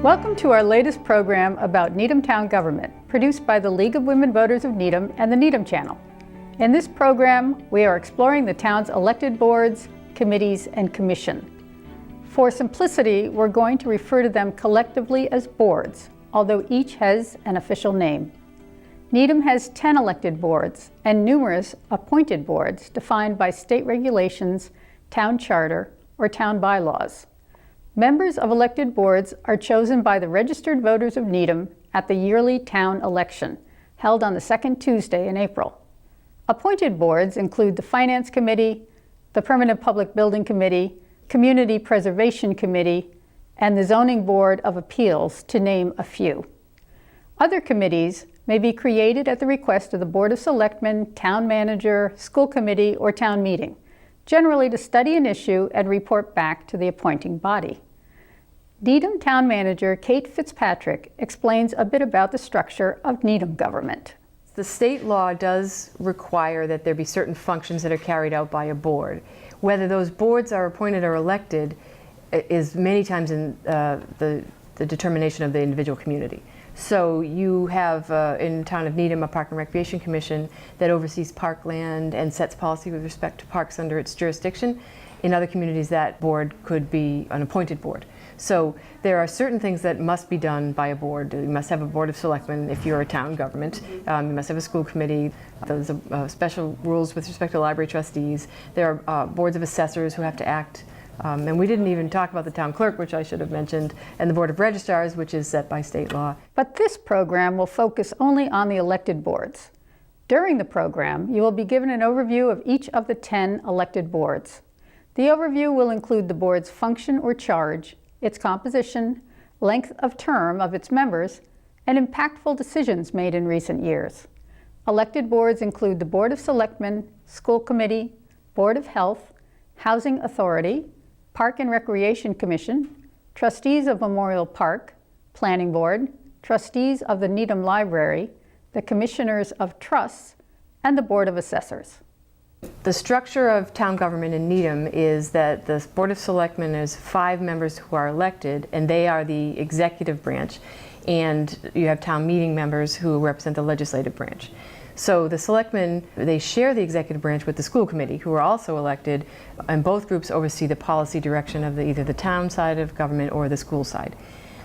Welcome to our latest program about Needham Town Government, produced by the League of Women Voters of Needham and the Needham Channel. In this program, we are exploring the town's elected boards, committees, and commission. For simplicity, we're going to refer to them collectively as boards, although each has an official name. Needham has 10 elected boards and numerous appointed boards defined by state regulations, town charter, or town bylaws. Members of elected boards are chosen by the registered voters of Needham at the yearly town election, held on the second Tuesday in April. Appointed boards include the Finance Committee, the Permanent Public Building Committee, Community Preservation Committee, and the Zoning Board of Appeals, to name a few. Other committees may be created at the request of the Board of Selectmen, Town Manager, School Committee, or Town Meeting, generally to study an issue and report back to the appointing body. Needham Town Manager Kate Fitzpatrick explains a bit about the structure of Needham government. The state law does require that there be certain functions that are carried out by a board. Whether those boards are appointed or elected is many times in the determination of the individual community. So you have in the town of Needham a Park and Recreation Commission that oversees parkland and sets policy with respect to parks under its jurisdiction. In other communities, that board could be an appointed board. So there are certain things that must be done by a board. You must have a board of selectmen if you're a town government. You must have a school committee. There's special rules with respect to library trustees. There are boards of assessors who have to act. And we didn't even talk about the town clerk, which I should have mentioned, and the board of registrars, which is set by state law. But this program will focus only on the elected boards. During the program, you will be given an overview of each of the 10 elected boards. The overview will include the board's function or charge, its composition, length of term of its members, and impactful decisions made in recent years. Elected boards include the Board of Selectmen, School Committee, Board of Health, Housing Authority, Park and Recreation Commission, Trustees of Memorial Park, Planning Board, Trustees of the Needham Library, the Commissioners of Trusts, and the Board of Assessors. The structure of town government in Needham is that the Board of Selectmen is 5 members who are elected, and they are the executive branch, and you have town meeting members who represent the legislative branch. So the selectmen, they share the executive branch with the school committee, who are also elected, and both groups oversee the policy direction of either the town side of government or the school side.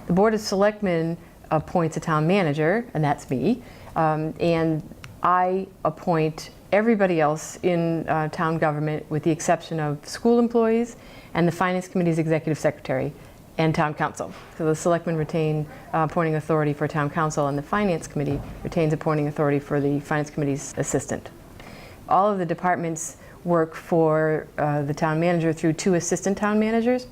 The Board of Selectmen appoints a town manager, and that's me, and I appoint everybody else in town government with the exception of school employees and the Finance Committee's executive secretary and town council. So the selectmen retain appointing authority for town council, and the Finance Committee retains appointing authority for the Finance Committee's assistant. All of the departments work for the town manager through 2 assistant town managers.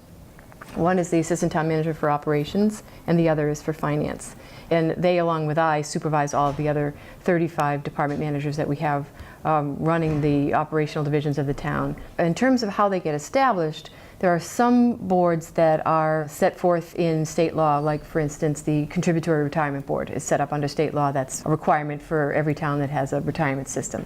One is the assistant town manager for operations, and the other is for finance. And they, along with I, supervise all of the other 35 department managers that we have running the operational divisions of the town. In terms of how they get established, there are some boards that are set forth in state law, like for instance the Contributory Retirement Board is set up under state law. That's a requirement for every town that has a retirement system.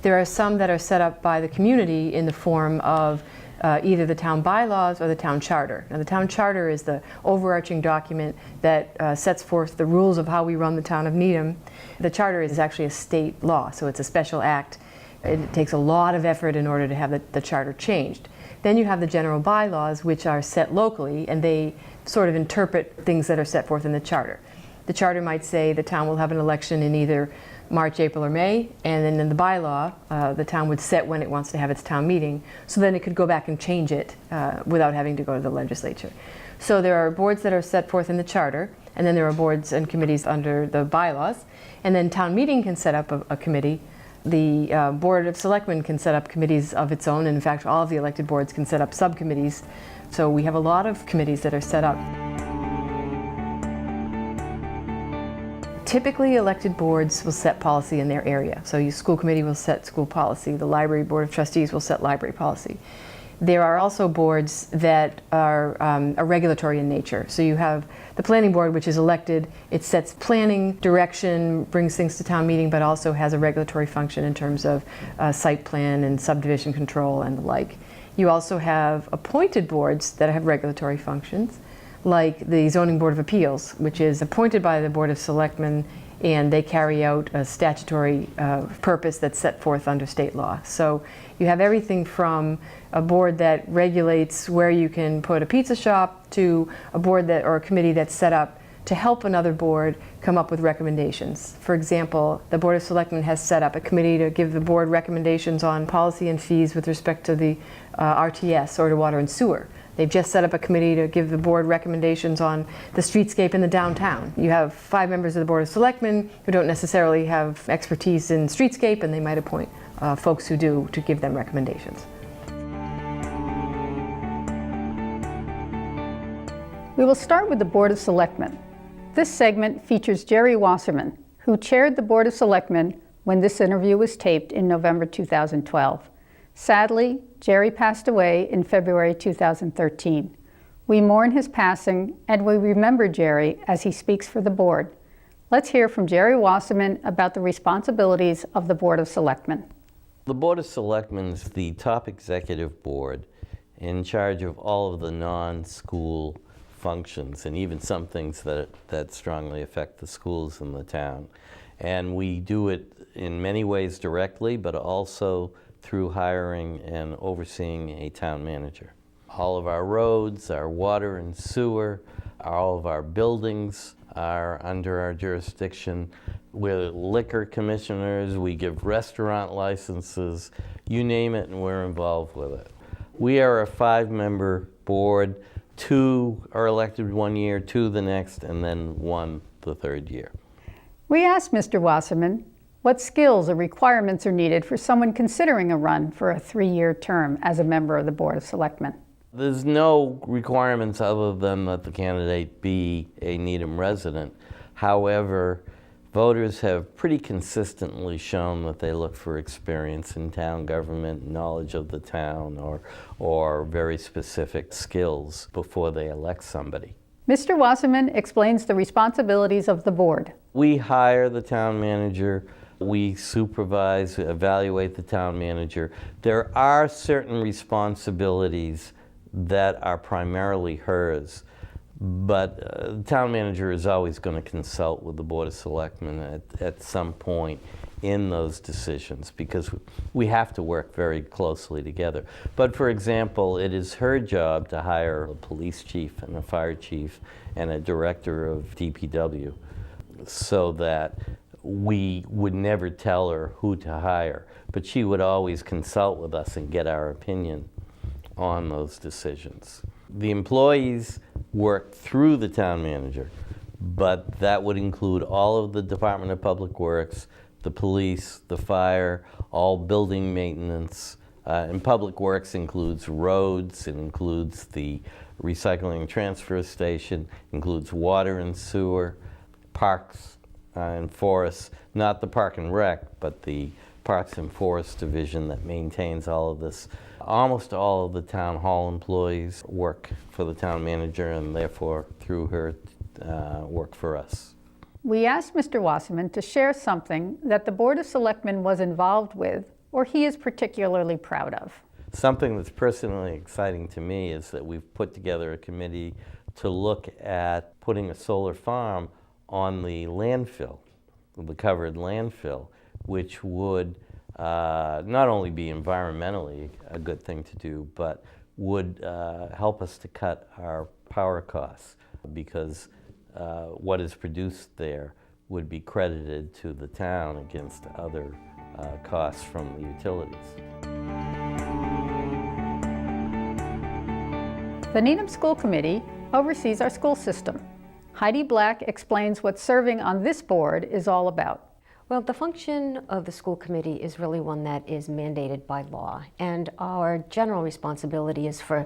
There are some that are set up by the community in the form of either the town bylaws or the town charter. Now the town charter is the overarching document that sets forth the rules of how we run the town of Needham. The charter is actually a state law, so it's a special act. It takes a lot of effort in order to have the charter changed. Then you have the general bylaws, which are set locally, and they sort of interpret things that are set forth in the charter. The charter might say the town will have an election in either March, April, or May, and then in the bylaw, the town would set when it wants to have its town meeting, so then it could go back and change it without having to go to the legislature. So there are boards that are set forth in the charter, and then there are boards and committees under the bylaws, and then town meeting can set up a committee. The Board of Selectmen can set up committees of its own, and in fact all of the elected boards can set up subcommittees. So we have a lot of committees that are set up. Typically, elected boards will set policy in their area. So your school committee will set school policy. The library board of trustees will set library policy. There are also boards that are regulatory in nature. So you have the planning board, which is elected. It sets planning direction, brings things to town meeting, but also has a regulatory function in terms of site plan and subdivision control and the like. You also have appointed boards that have regulatory functions. like the Zoning Board of Appeals, which is appointed by the Board of Selectmen, and they carry out a statutory purpose that's set forth under state law. So you have everything from a board that regulates where you can put a pizza shop to a board that, or a committee that's set up to help another board come up with recommendations. For example, the Board of Selectmen has set up a committee to give the board recommendations on policy and fees with respect to the RTS, or to water and sewer. They've just set up a committee to give the board recommendations on the streetscape in the downtown. You have 5 members of the Board of Selectmen who don't necessarily have expertise in streetscape, and they might appoint folks who do to give them recommendations. We will start with the Board of Selectmen. This segment features Jerry Wasserman, who chaired the Board of Selectmen when this interview was taped in November 2012. Sadly, Jerry passed away in February 2013. We mourn his passing, and we remember Jerry as he speaks for the board. Let's hear from Jerry Wasserman about the responsibilities of the Board of Selectmen. The Board of Selectmen is the top executive board in charge of all of the non-school functions, and even some things that strongly affect the schools in the town. And we do it in many ways directly, but also through hiring and overseeing a town manager. All of our roads, our water and sewer, all of our buildings are under our jurisdiction. We're liquor commissioners, we give restaurant licenses, you name it, and we're involved with it. We are a 5-member board. 2 are elected 1 year, 2 the next, and then 1 the 3rd year. We asked Mr. Wasserman what skills or requirements are needed for someone considering a run for a 3-year term as a member of the Board of Selectmen. There's no requirements other than that the candidate be a Needham resident. However, voters have pretty consistently shown that they look for experience in town government, knowledge of the town, or very specific skills before they elect somebody. Mr. Wasserman explains the responsibilities of the board. We hire the town manager. We supervise, evaluate the town manager. There are certain responsibilities that are primarily hers, but the town manager is always going to consult with the Board of Selectmen at some point in those decisions, because we have to work very closely together. But for example, it is her job to hire a police chief and a fire chief and a director of DPW, so that we would never tell her who to hire, but she would always consult with us and get our opinion on those decisions. The employees work through the town manager, but that would include all of the Department of Public Works, the police, the fire, all building maintenance, and Public Works includes roads, it includes the recycling and transfer station, includes water and sewer, parks and forests, not the Park and Rec, but the Parks and Forest Division that maintains all of this. Almost all of the town hall employees work for the town manager, and therefore, through her, work for us. We asked Mr. Wasserman to share something that the Board of Selectmen was involved with, or he is particularly proud of. Something that's personally exciting to me is that we've put together a committee to look at putting a solar farm on the landfill, the covered landfill, which would not only be environmentally a good thing to do, but would help us to cut our power costs, because what is produced there would be credited to the town against other costs from the utilities. The Needham School Committee oversees our school system. Heidi Black explains what serving on this board is all about. Well, the function of the school committee is really one that is mandated by law, and our general responsibility is for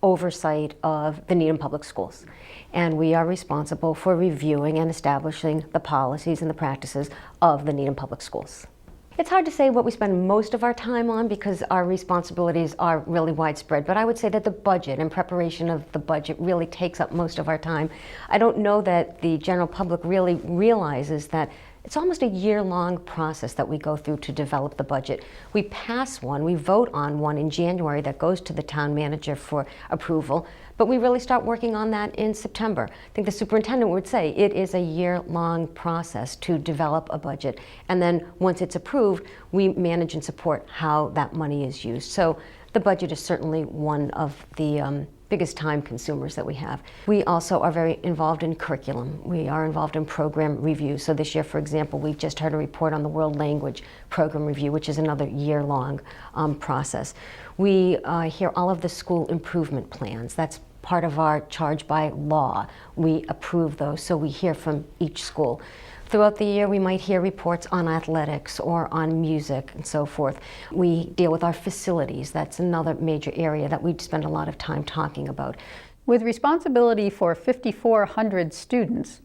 oversight of the Needham Public Schools. And we are responsible for reviewing and establishing the policies and the practices of the Needham Public Schools. It's hard to say what we spend most of our time on because our responsibilities are really widespread, but I would say that the budget and preparation of the budget really takes up most of our time. I don't know that the general public really realizes that It's almost a year-long process that we go through to develop the budget. We pass one, we vote on one in January that goes to the town manager for approval, but we really start working on that in September. I think the superintendent would say it is a year-long process to develop a budget, and then once it's approved, we manage and support how that money is used. So the budget is certainly one of the biggest time consumers that we have. We also are very involved in curriculum. We are involved in program review. So this year, for example, we just heard a report on the World Language Program Review, which is another year-long process. We hear all of the school improvement plans. That's part of our charge by law. We approve those, so we hear from each school. Throughout the year, we might hear reports on athletics or on music and so forth. We deal with our facilities. That's another major area that we spend a lot of time talking about. With responsibility for 5,400 students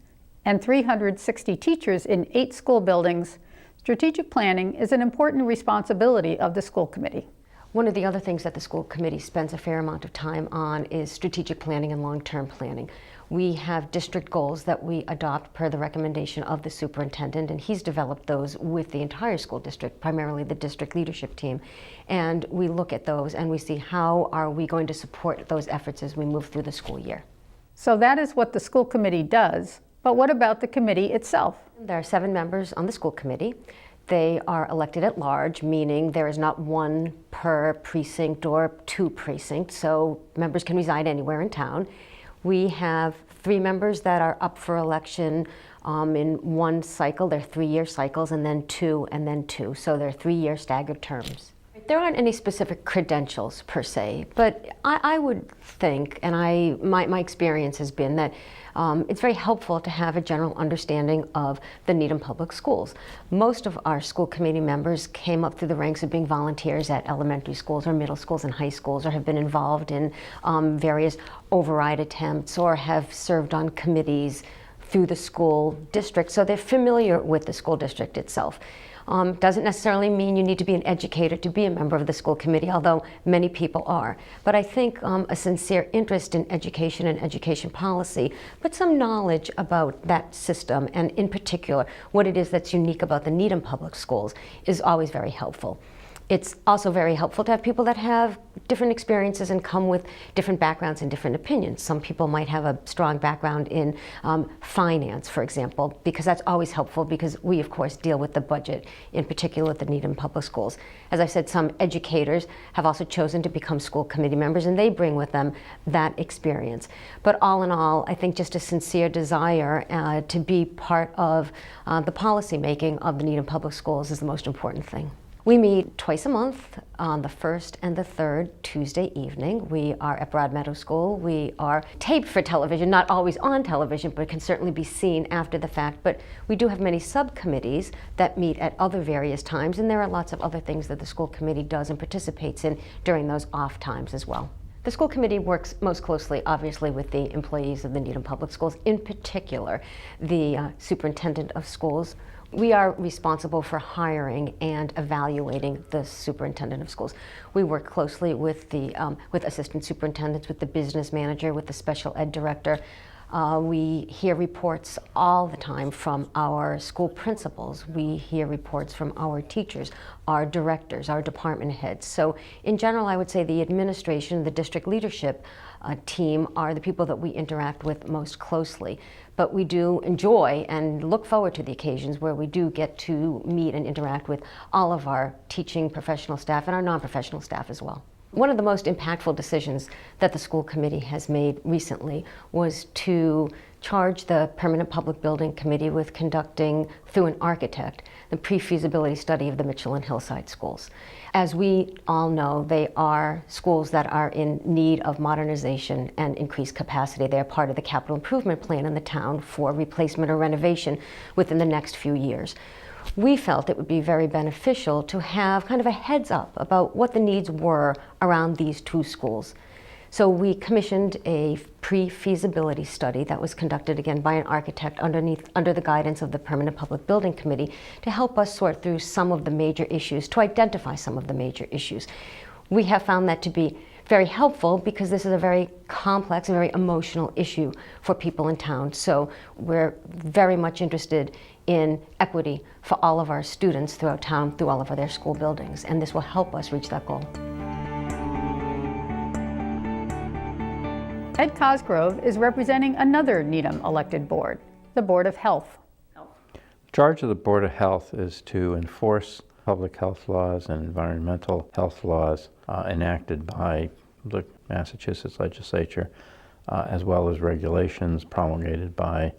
and 360 teachers in 8 school buildings, strategic planning is an important responsibility of the school committee. One of the other things that the school committee spends a fair amount of time on is strategic planning and long-term planning. We have district goals that we adopt per the recommendation of the superintendent, and he's developed those with the entire school district, primarily the district leadership team. And we look at those and we see how are we going to support those efforts as we move through the school year. So that is what the school committee does, but what about the committee itself? There are 7 members on the school committee. They are elected at large, meaning there is not one per precinct or 2 precincts, so members can reside anywhere in town. We have 3 members that are up for election in one cycle. They're 3-year cycles, and then 2, and then 2. So they're 3-year staggered terms. There aren't any specific credentials per se, but I would think, and my experience has been that it's very helpful to have a general understanding of the Needham Public Schools. Most of our school committee members came up through the ranks of being volunteers at elementary schools or middle schools and high schools, or have been involved in various override attempts, or have served on committees through the school district, so they're familiar with the school district itself. Doesn't necessarily mean you need to be an educator to be a member of the school committee, although many people are. But I think a sincere interest in education and education policy, but some knowledge about that system, and in particular, what it is that's unique about the Needham Public Schools, is always very helpful. It's also very helpful to have people that have different experiences and come with different backgrounds and different opinions. Some people might have a strong background in finance, for example, because that's always helpful, because we, of course, deal with the budget, in particular with the Needham Public Schools. As I said, some educators have also chosen to become school committee members, and they bring with them that experience. But all in all, I think just a sincere desire to be part of the policy making of the Needham Public Schools is the most important thing. We meet twice a month on the first and the third Tuesday evening. We are at Broadmeadow School. We are taped for television, not always on television, but can certainly be seen after the fact. But we do have many subcommittees that meet at other various times, and there are lots of other things that the school committee does and participates in during those off times as well. The school committee works most closely, obviously, with the employees of the Needham Public Schools, in particular the superintendent of schools. We are responsible for hiring and evaluating the superintendent of schools. We work closely with the with assistant superintendents, with the business manager, with the special ed director. We hear reports all the time from our school principals. We hear reports from our teachers, our directors, our department heads. So in general, I would say the administration, the district leadership team are the people that we interact with most closely. But we do enjoy and look forward to the occasions where we do get to meet and interact with all of our teaching professional staff and our non-professional staff as well. One of the most impactful decisions that the school committee has made recently was to charge the Permanent Public Building Committee with conducting, through an architect, the pre-feasibility study of the Mitchell and Hillside schools. As we all know, they are schools that are in need of modernization and increased capacity. They are part of the capital improvement plan in the town for replacement or renovation within the next few years. We felt it would be very beneficial to have kind of a heads up about what the needs were around these 2 schools. So we commissioned a pre-feasibility study that was conducted again by an architect under the guidance of the Permanent Public Building Committee to help us sort through some of the major issues, to identify some of the major issues. We have found that to be very helpful because this is a very complex and very emotional issue for people in town. So we're very much interested in equity for all of our students throughout town, through all of their school buildings, and this will help us reach that goal. Ed Cosgrove is representing another Needham elected board, the Board of Health. The charge of the Board of Health is to enforce public health laws and environmental health laws enacted by the Massachusetts legislature, as well as regulations promulgated by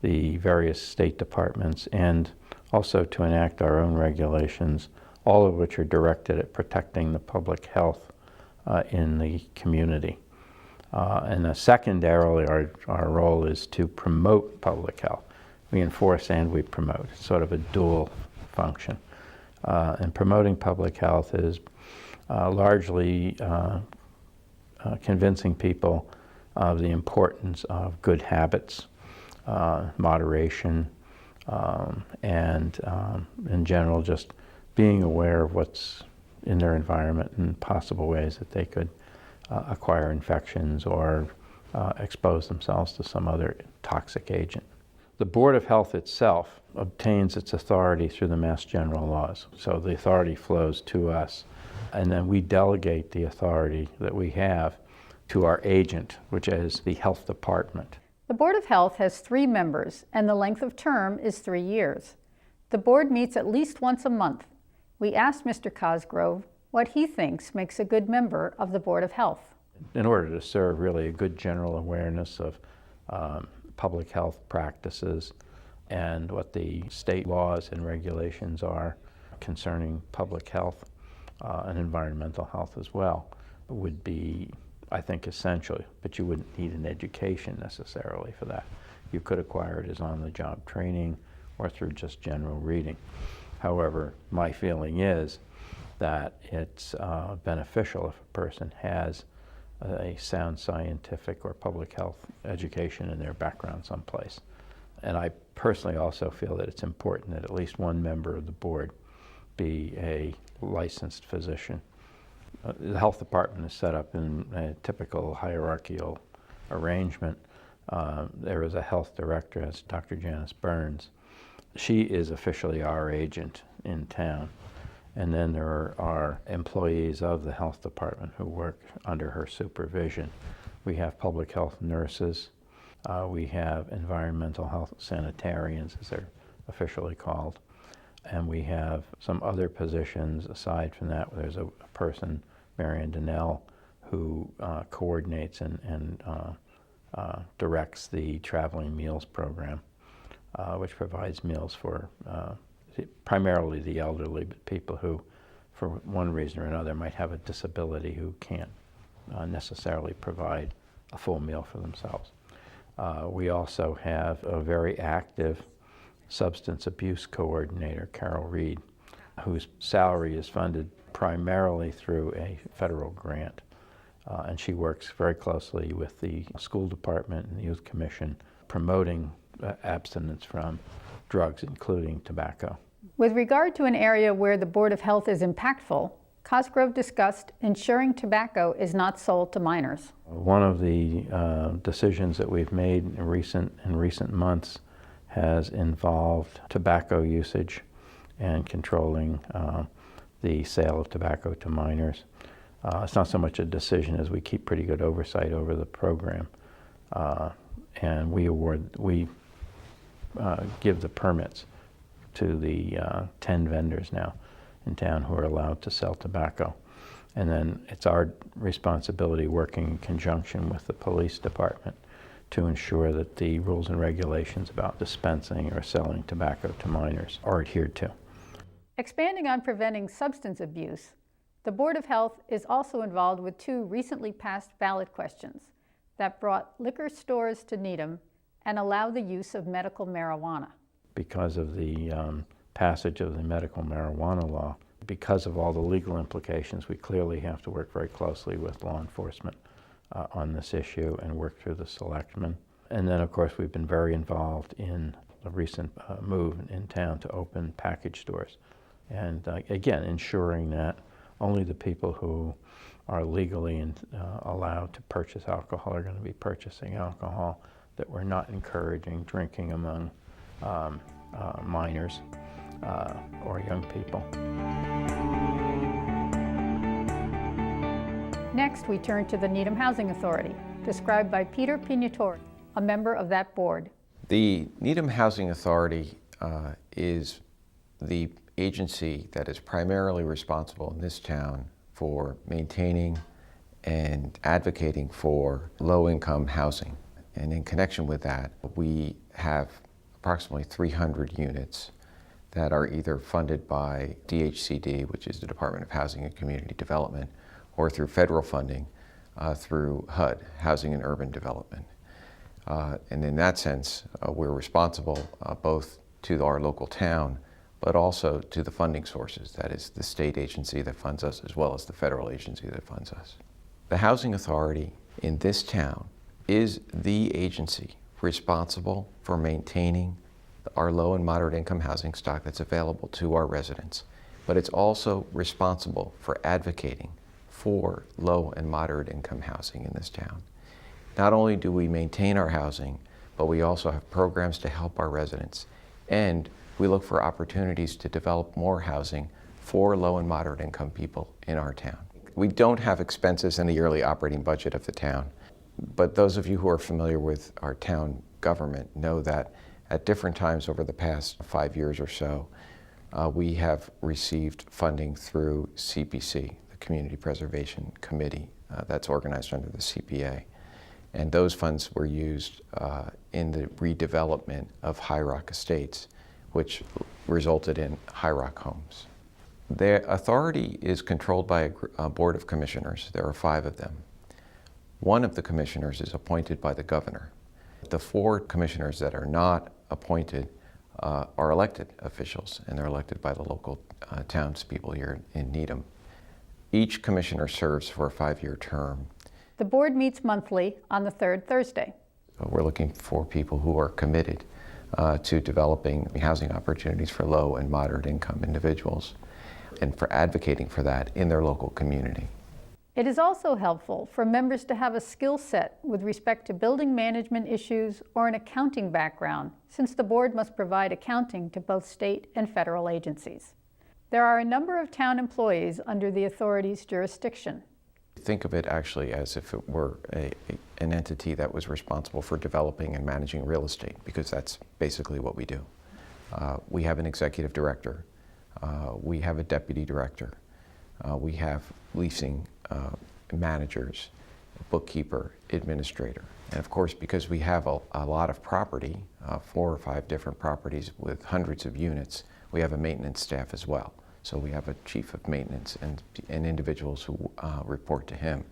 the various state departments, and also to enact our own regulations, all of which are directed at protecting the public health in the community. And secondarily, our role is to promote public health. We enforce and we promote. It's sort of a dual function. And promoting public health is largely convincing people of the importance of good habits, moderation, and in general just being aware of what's in their environment and possible ways that they could acquire infections or expose themselves to some other toxic agent. The Board of Health itself obtains its authority through the Mass General laws. So the authority flows to us, and then we delegate the authority that we have to our agent, which is the Health Department. The Board of Health has 3 members, and the length of term is 3 years. The board meets at least once a month. We asked Mr. Cosgrove what he thinks makes a good member of the Board of Health. In order to serve really a good general awareness of public health practices and what the state laws and regulations are concerning public health and environmental health as well would be, I think, essential, but you wouldn't need an education necessarily for that. You could acquire it as on-the-job training or through just general reading. However, my feeling is that it's beneficial if a person has a sound scientific or public health education in their background someplace. And I personally also feel that it's important that at least one member of the board be a licensed physician. The health department is set up in a typical hierarchical arrangement. There is a health director, that's Dr. Janice Burns. She is officially our agent in town. And then there are employees of the health department who work under her supervision. We have public health nurses. We have environmental health sanitarians, as they're officially called. And we have some other positions aside from that. There's a person, Marian Donnell, who coordinates and directs the traveling meals program, which provides meals for primarily the elderly, but people who, for one reason or another, might have a disability who can't necessarily provide a full meal for themselves. We also have a very active substance abuse coordinator, Carol Reed, whose salary is funded primarily through a federal grant. And she works very closely with the school department and the youth commission, promoting abstinence from drugs, including tobacco. With regard to an area where the Board of Health is impactful, Cosgrove discussed ensuring tobacco is not sold to minors. One of the decisions that we've made in recent months has involved tobacco usage and controlling the sale of tobacco to minors. It's not so much a decision as we keep pretty good oversight over the program, and we give the permits to the 10 vendors now in town who are allowed to sell tobacco. And then it's our responsibility, working in conjunction with the police department, to ensure that the rules and regulations about dispensing or selling tobacco to minors are adhered to. Expanding on preventing substance abuse, the Board of Health is also involved with 2 recently passed ballot questions that brought liquor stores to Needham and allow the use of medical marijuana. Because of the passage of the medical marijuana law, because of all the legal implications, we clearly have to work very closely with law enforcement on this issue and work through the selectmen. And then, of course, we've been very involved in a recent move in town to open package stores. And again, ensuring that only the people who are legally allowed to purchase alcohol are going to be purchasing alcohol, that we're not encouraging drinking among minors or young people. Next, we turn to the Needham Housing Authority, described by Peter Pignatore, a member of that board. The Needham Housing Authority is the agency that is primarily responsible in this town for maintaining and advocating for low-income housing. And in connection with that, we have approximately 300 units that are either funded by DHCD, which is the Department of Housing and Community Development, or through federal funding through HUD, Housing and Urban Development. And in that sense, we're responsible both to our local town, but also to the funding sources. That is the state agency that funds us, as well as the federal agency that funds us. The Housing Authority in this town is the agency responsible for maintaining our low and moderate income housing stock that's available to our residents. But it's also responsible for advocating for low and moderate income housing in this town. Not only do we maintain our housing, but we also have programs to help our residents. And we look for opportunities to develop more housing for low and moderate income people in our town. We don't have expenses in the yearly operating budget of the town, but those of you who are familiar with our town government know that at different times over the past 5 years or so, we have received funding through CPC, the Community Preservation Committee, that's organized under the CPA. And those funds were used in the redevelopment of High Rock Estates, which resulted in High Rock homes. The authority is controlled by a board of commissioners. There are 5 of them. One of the commissioners is appointed by the governor. The 4 commissioners that are not appointed are elected officials, and they're elected by the local townspeople here in Needham. Each commissioner serves for a 5-year term. The board meets monthly on the 3rd Thursday. We're looking for people who are committed to developing housing opportunities for low and moderate income individuals and for advocating for that in their local community. It is also helpful for members to have a skill set with respect to building management issues or an accounting background, since the board must provide accounting to both state and federal agencies. There are a number of town employees under the authority's jurisdiction. Think of it actually as if it were an entity that was responsible for developing and managing real estate, because that's basically what we do. We have an executive director, we have a deputy director, we have leasing managers, bookkeeper, administrator. And of course, because we have a lot of property, 4 or 5 different properties with hundreds of units, we have a maintenance staff as well. So we have a chief of maintenance and individuals who report to him.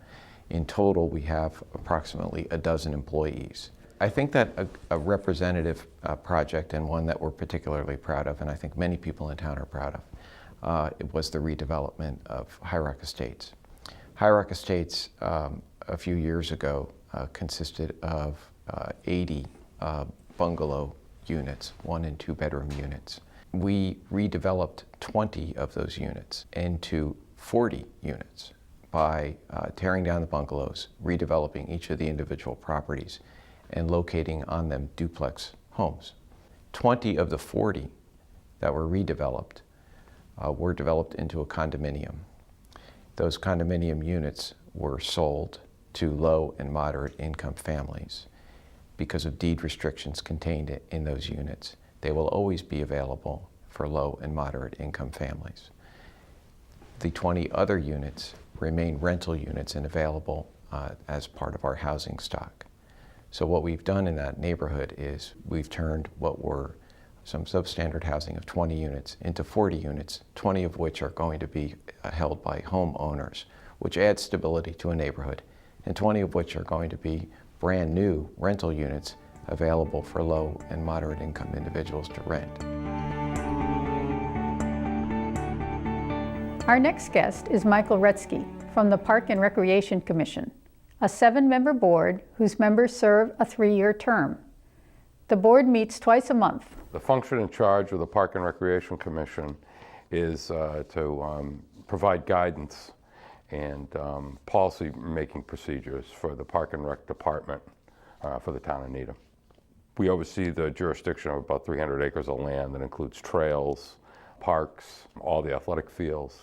In total, we have approximately a dozen employees. I think that a representative project, and one that we're particularly proud of, and I think many people in town are proud of, it was the redevelopment of High Rock Estates. High Rock Estates, a few years ago, consisted of 80 bungalow units, 1 and 2 bedroom units. We redeveloped 20 of those units into 40 units by tearing down the bungalows, redeveloping each of the individual properties, and locating on them duplex homes. 20 of the 40 that were redeveloped were developed into a condominium. Those condominium units were sold to low and moderate income families because of deed restrictions contained in those units. They will always be available for low and moderate income families. The 20 other units remain rental units and available as part of our housing stock. So what we've done in that neighborhood is we've turned what were some substandard housing of 20 units into 40 units, 20 of which are going to be held by homeowners, which adds stability to a neighborhood, and 20 of which are going to be brand new rental units available for low and moderate income individuals to rent. Our next guest is Michael Retzky from the Park and Recreation Commission, a 7-member board whose members serve a 3-year term. The board meets twice a month. The function and charge of the Park and Recreation Commission is to provide guidance and policy-making procedures for the Park and Rec Department for the town of Needham. We oversee the jurisdiction of about 300 acres of land that includes trails, parks, all the athletic fields.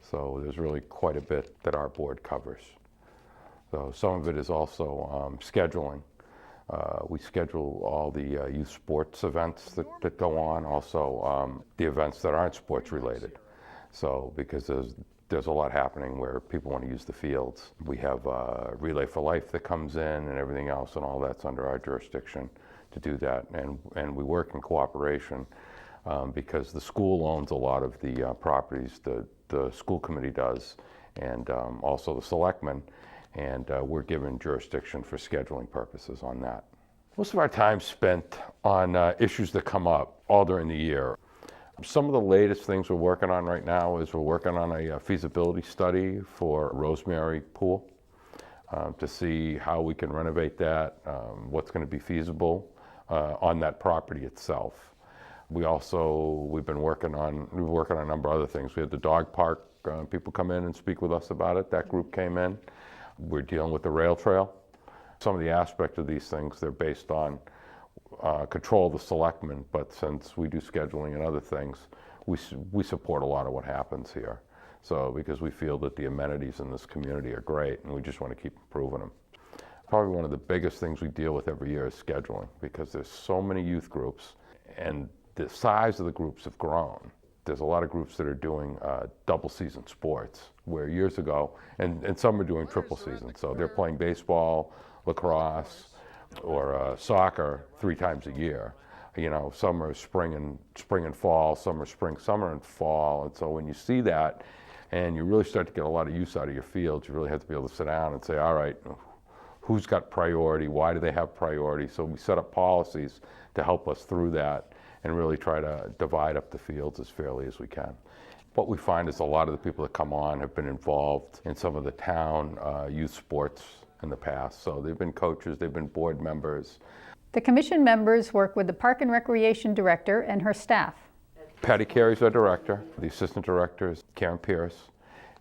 So there's really quite a bit that our board covers. So some of it is also scheduling. We schedule all the youth sports events that go on, also the events that aren't sports related. So because there's a lot happening where people want to use the fields. We have Relay for Life that comes in and everything else, and all that's under our jurisdiction to do that. And we work in cooperation because the school owns a lot of the properties, the school committee does, and also the selectmen, and we're given jurisdiction for scheduling purposes on that. Most of our time spent on issues that come up all during the year. Some of the latest things we're working on right now is we're working on a feasibility study for Rosemary Pool to see how we can renovate that, what's going to be feasible on that property itself. We've been working on a number of other things. We had the dog park, people come in and speak with us about it. That group came in. We're dealing with the rail trail. Some of the aspects of these things, they're based on control of the selectmen, but since we do scheduling and other things, we support a lot of what happens here. So because we feel that the amenities in this community are great and we just want to keep improving them. Probably one of the biggest things we deal with every year is scheduling, because there's so many youth groups and the size of the groups have grown. There's a lot of groups that are doing double season sports, where years ago, and some are doing triple season. So they're playing baseball, lacrosse, or soccer 3 times a year. You know, some are spring and fall, some are spring, summer, and fall. And so when you see that, and you really start to get a lot of use out of your fields, you really have to be able to sit down and say, all right, who's got priority? Why do they have priority? So we set up policies to help us through that and really try to divide up the fields as fairly as we can. What we find is a lot of the people that come on have been involved in some of the town youth sports in the past. So they've been coaches, they've been board members. The commission members work with the Park and Recreation Director and her staff. Patty Carey's our director. The assistant director is Karen Pierce.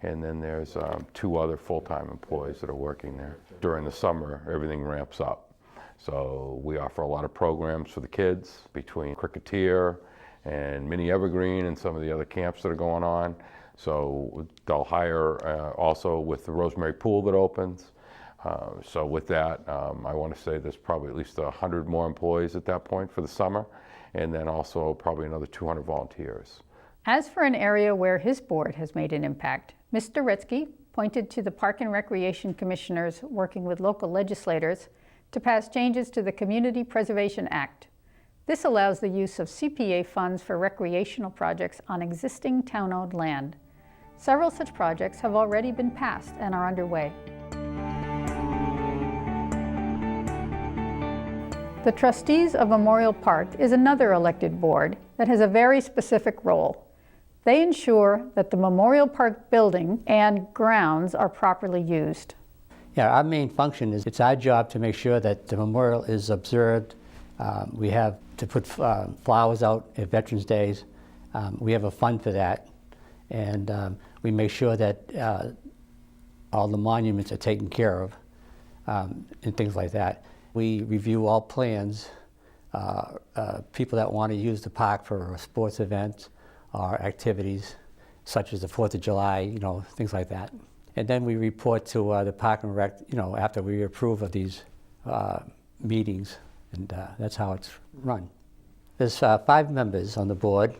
And then there's 2 other full-time employees that are working there. During the summer, everything ramps up. So we offer a lot of programs for the kids between Cricketeer and Mini Evergreen and some of the other camps that are going on. So they'll hire also with the Rosemary Pool that opens. So with that, I want to say there's probably at least 100 more employees at that point for the summer, and then also probably another 200 volunteers. As for an area where his board has made an impact, Mr. Retzky pointed to the Park and Recreation Commissioners working with local legislators to pass changes to the Community Preservation Act. This allows the use of CPA funds for recreational projects on existing town-owned land. Several such projects have already been passed and are underway. The Trustees of Memorial Park is another elected board that has a very specific role. They ensure that the Memorial Park building and grounds are properly used. Yeah, our main function is it's our job to make sure that the memorial is observed. We have to put flowers out at Veterans Days. We have a fund for that. And we make sure that all the monuments are taken care of and things like that. We review all plans, people that want to use the park for sports events or activities, such as the 4th of July, you know, things like that. And then we report to the Park and Rec, you know, after we approve of these meetings, and that's how it's run. There's 5 members on the board,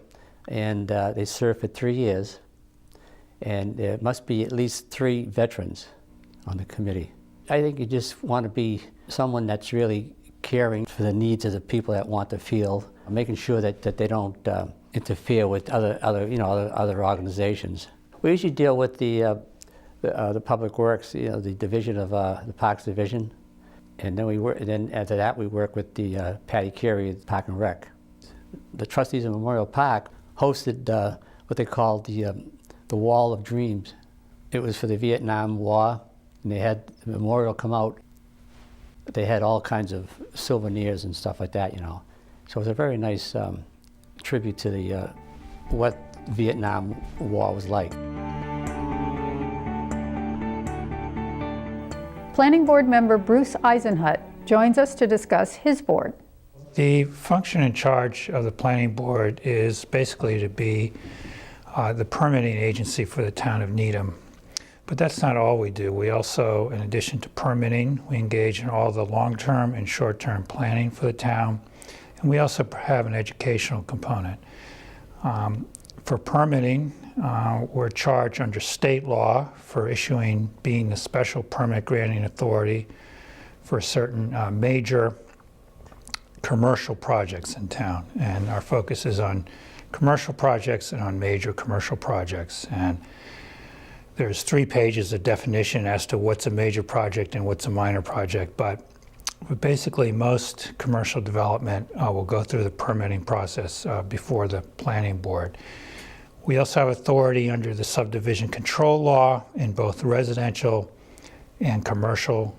and they serve for 3 years, and there must be at least 3 veterans on the committee. I think you just want to be someone that's really caring for the needs of the people that want the field, making sure that they don't interfere with other organizations. We usually deal with the Public Works, you know, the division of the Parks Division, and then after that we work with the Patty Carey at Park and Rec. The trustees of Memorial Park hosted what they called the Wall of Dreams. It was for the Vietnam War, and they had the memorial come out. They had all kinds of souvenirs and stuff like that, you know. So it was a very nice tribute to the what Vietnam War was like. Planning Board member Bruce Eisenhut joins us to discuss his board. The function in charge of the planning board is basically to be the permitting agency for the town of Needham. But that's not all we do. We also, in addition to permitting, we engage in all the long-term and short-term planning for the town. And we also have an educational component. For permitting, we're charged under state law for being the special permit granting authority for certain major commercial projects in town. And our focus is on commercial projects and on major commercial projects. And there's 3 pages of definition as to what's a major project and what's a minor project. But basically, most commercial development will go through the permitting process before the planning board. We also have authority under the subdivision control law in both residential and commercial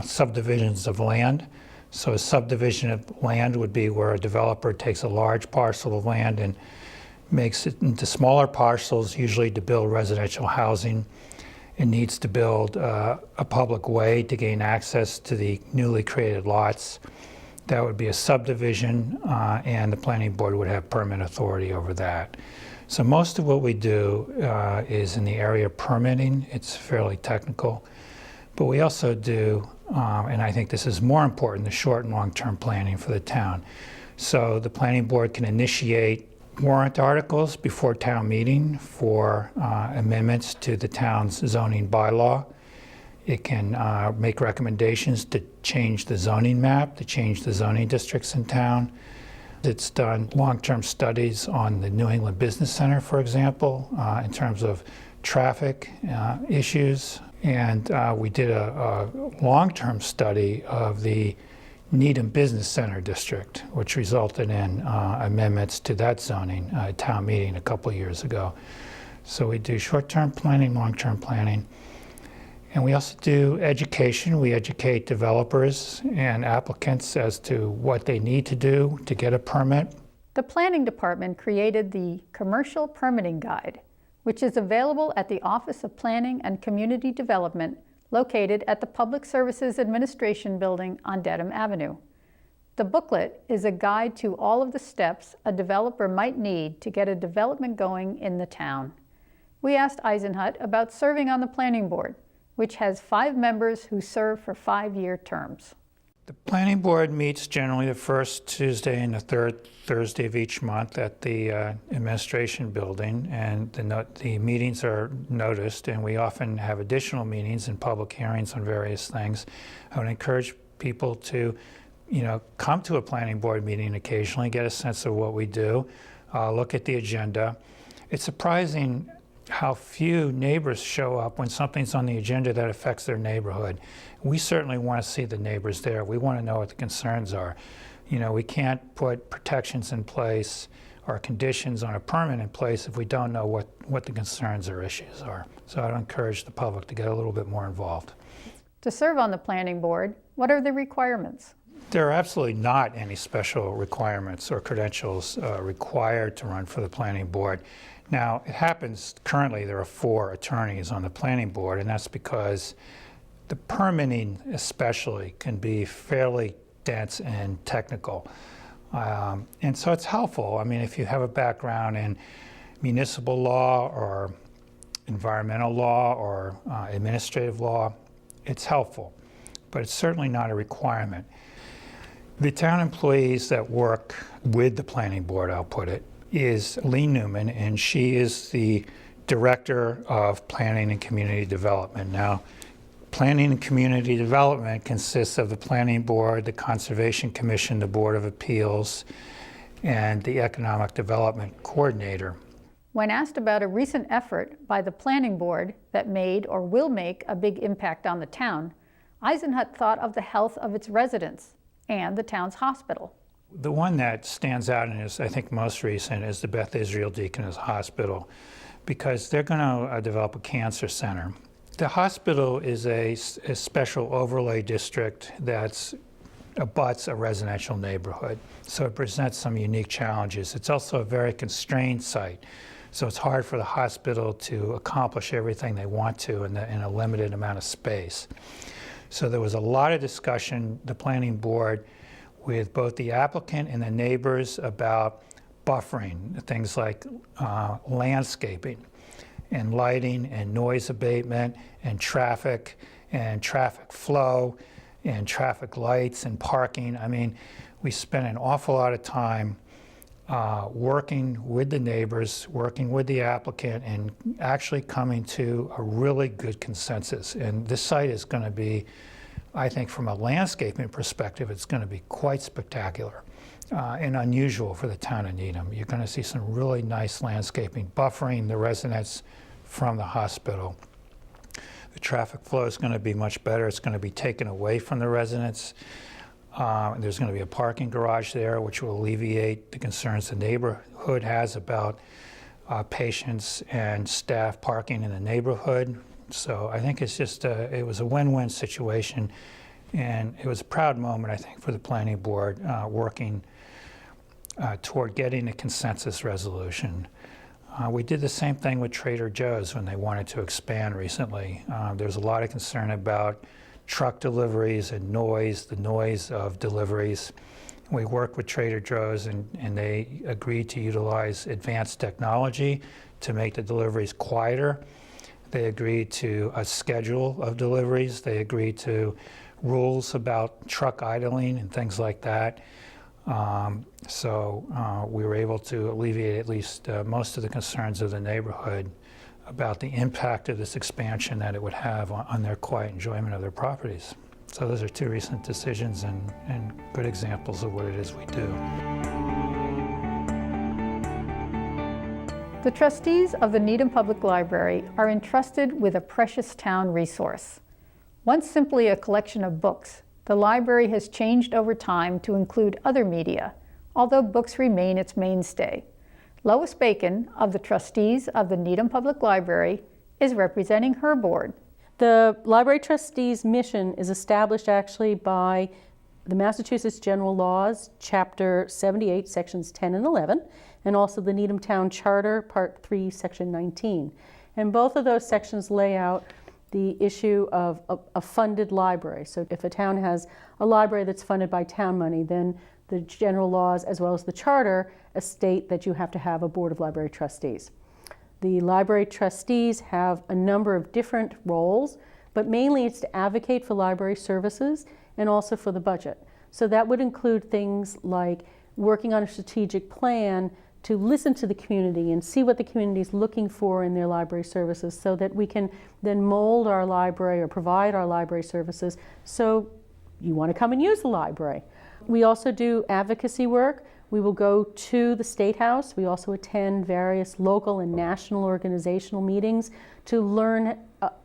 subdivisions of land. So a subdivision of land would be where a developer takes a large parcel of land and makes it into smaller parcels, usually to build residential housing, and needs to build a public way to gain access to the newly created lots. That would be a subdivision, and the planning board would have permit authority over that. So most of what we do is in the area of permitting. It's fairly technical. But we also do, and I think this is more important, the short and long-term planning for the town. So the planning board can initiate warrant articles before town meeting for amendments to the town's zoning bylaw. It can make recommendations to change the zoning map, to change the zoning districts in town. It's done long-term studies on the New England Business Center, for example, in terms of traffic issues. And we did a long-term study of the Needham Business Center district, which resulted in amendments to that zoning at town meeting a couple of years ago. So we do short-term planning, long-term planning. And we also do education. We educate developers and applicants as to what they need to do to get a permit. The Planning Department created the Commercial Permitting Guide, which is available at the Office of Planning and Community Development, located at the Public Services Administration Building on Dedham Avenue. The booklet is a guide to all of the steps a developer might need to get a development going in the town. We asked Eisenhut about serving on the planning board, which has 5 members who serve for 5-year terms. The planning board meets generally the first Tuesday and the third Thursday of each month at the administration building, and the meetings are noticed, and we often have additional meetings and public hearings on various things. I would encourage people to, come to a planning board meeting occasionally, get a sense of what we do, look at the agenda. It's surprising how few neighbors show up when something's on the agenda that affects their neighborhood. We certainly want to see the neighbors there. We want to know what the concerns are. We can't put protections in place or conditions on a permit in place if we don't know what the concerns or issues are. So I'd encourage the public to get a little bit more involved. To serve on the planning board, what are the requirements? There are absolutely not any special requirements or credentials required to run for the planning board. Now, it happens currently there are 4 attorneys on the planning board, and that's because the permitting especially can be fairly dense and technical. And so it's helpful. I mean, if you have a background in municipal law or environmental law or administrative law, it's helpful, but it's certainly not a requirement. The town employees that work with the planning board, I'll put it, is Lee Newman, and she is the Director of Planning and Community Development. Now, Planning and Community Development consists of the Planning Board, the Conservation Commission, the Board of Appeals, and the Economic Development Coordinator. When asked about a recent effort by the planning board that made or will make a big impact on the town, Eisenhut thought of the health of its residents and the town's hospital. The one that stands out and is, I think, most recent is the Beth Israel Deaconess Hospital, because they're going to develop a cancer center. The hospital is a special overlay district that abuts a residential neighborhood, so it presents some unique challenges. It's also a very constrained site, so it's hard for the hospital to accomplish everything they want to in a limited amount of space. So there was a lot of discussion. The planning board with both the applicant and the neighbors about buffering, things like landscaping and lighting and noise abatement and traffic flow and traffic lights and parking. I mean, we spent an awful lot of time working with the neighbors, working with the applicant, and actually coming to a really good consensus. And this site is going to be, I think from a landscaping perspective, it's going to be quite spectacular and unusual for the town of Needham. You're going to see some really nice landscaping, buffering the residents from the hospital. The traffic flow is going to be much better. It's going to be taken away from the residents. There's going to be a parking garage there, which will alleviate the concerns the neighborhood has about patients and staff parking in the neighborhood. So I think it's just it was a win-win situation, and it was a proud moment, I think, for the planning board working toward getting a consensus resolution. We did the same thing with Trader Joe's when they wanted to expand recently. There's a lot of concern about truck deliveries and noise, the noise of deliveries. We worked with Trader Joe's and they agreed to utilize advanced technology to make the deliveries quieter. They agreed to a schedule of deliveries. They agreed to rules about truck idling and things like that. So we were able to alleviate at least most of the concerns of the neighborhood about the impact of this expansion that it would have on their quiet enjoyment of their properties. So those are two recent decisions and good examples of what it is we do. The trustees of the Needham Public Library are entrusted with a precious town resource. Once simply a collection of books, the library has changed over time to include other media, although books remain its mainstay. Lois Bacon of the trustees of the Needham Public Library is representing her board. The library trustees' mission is established actually by the Massachusetts General Laws, Chapter 78, Sections 10 and 11, and also the Needham Town Charter, Part 3, Section 19. And both of those sections lay out the issue of a funded library. So if a town has a library that's funded by town money, then the general laws as well as the charter state that you have to have a board of library trustees. The library trustees have a number of different roles, but mainly it's to advocate for library services and also for the budget. So that would include things like working on a strategic plan to listen to the community and see what the community is looking for in their library services so that we can then mold our library or provide our library services so you want to come and use the library. We also do advocacy work. We will go to the State House. We also attend various local and national organizational meetings to learn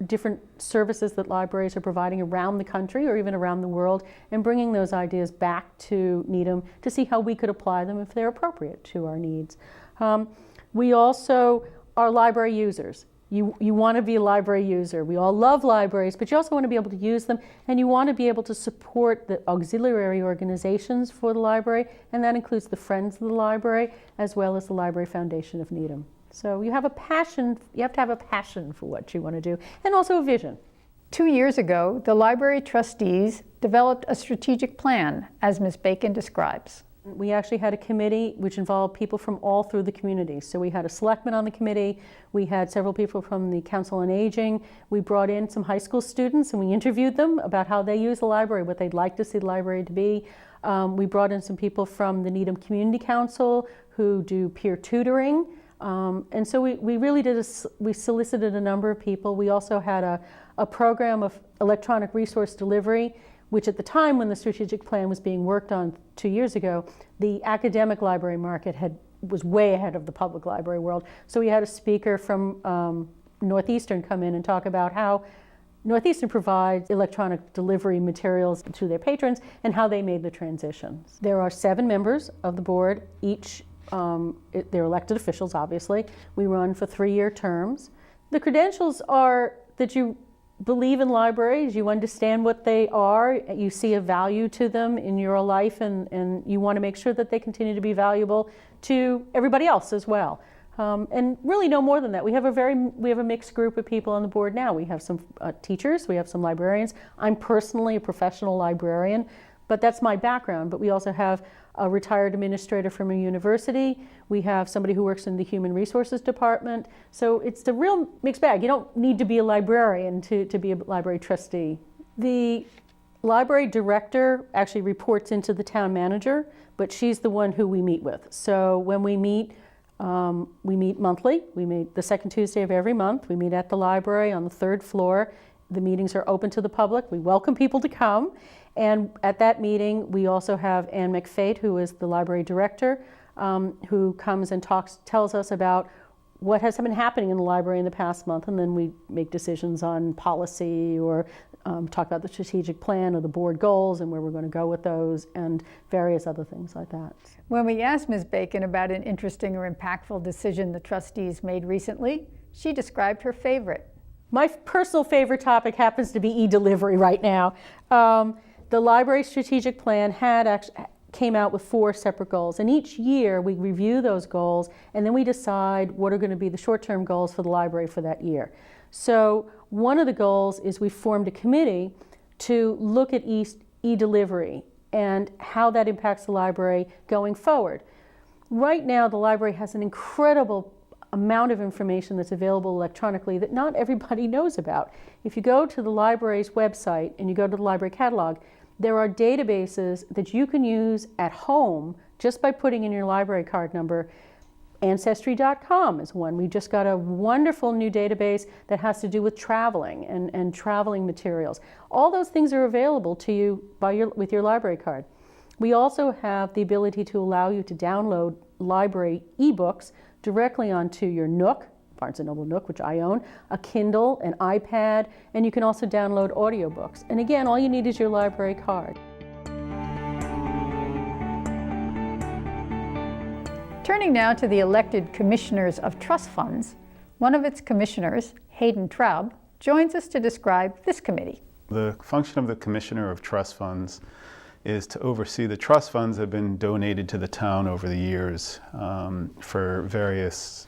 different services that libraries are providing around the country or even around the world, and bringing those ideas back to Needham to see how we could apply them if they're appropriate to our needs. We also are library users. You want to be a library user. We all love libraries, but you also want to be able to use them, and you want to be able to support the auxiliary organizations for the library, and that includes the Friends of the Library as well as the Library Foundation of Needham. So you have a passion, you have to have a passion for what you want to do, and also a vision. 2 years ago, the library trustees developed a strategic plan, as Ms. Bacon describes. We actually had a committee which involved people from all through the community. So we had a selectman on the committee, we had several people from the Council on Aging, we brought in some high school students and we interviewed them about how they use the library, what they'd like to see the library to be. We brought in some people from the Needham Community Council who do peer tutoring. And so we really did, we solicited a number of people. We also had a program of electronic resource delivery, which at the time when the strategic plan was being worked on 2 years ago, the academic library market was way ahead of the public library world. So we had a speaker from Northeastern come in and talk about how Northeastern provides electronic delivery materials to their patrons and how they made the transitions. There are 7 members of the board, each they're elected officials, obviously. We run for 3-year terms. The credentials are that you believe in libraries, you understand what they are, you see a value to them in your life, and you want to make sure that they continue to be valuable to everybody else as well. And really no more than that. We have a mixed group of people on the board now. We have some teachers, we have some librarians. I'm personally a professional librarian, But that's my background. But we also have a retired administrator from a university. We have somebody who works in the Human Resources Department. So it's a real mixed bag. You don't need to be a librarian to be a library trustee. The library director actually reports into the town manager, but she's the one who we meet with. So when we meet monthly. We meet the second Tuesday of every month. We meet at the library on the 3rd floor. The meetings are open to the public. We welcome people to come. And at that meeting, we also have Ann McFate, who is the library director, who comes and tells us about what has been happening in the library in the past month, and then we make decisions on policy or talk about the strategic plan or the board goals and where we're going to go with those and various other things like that. When we asked Ms. Bacon about an interesting or impactful decision the trustees made recently, she described her favorite. My personal favorite topic happens to be e-delivery right now. The library strategic plan came out with 4 separate goals, and each year we review those goals and then we decide what are going to be the short-term goals for the library for that year. So one of the goals is we formed a committee to look at e-delivery and how that impacts the library going forward. Right now the library has an incredible amount of information that's available electronically that not everybody knows about. If you go to the library's website and you go to the library catalog, there are databases that you can use at home just by putting in your library card number. Ancestry.com is one. We just got a wonderful new database that has to do with traveling and traveling materials. All those things are available to you with your library card. We also have the ability to allow you to download library ebooks directly onto your Nook, Barnes & Noble Nook, which I own, a Kindle, an iPad, and you can also download audiobooks. And again, all you need is your library card. Turning now to the elected commissioners of trust funds, one of its commissioners, Hayden Traub, joins us to describe this committee. The function of the Commissioner of Trust Funds is to oversee the trust funds that have been donated to the town over the years for various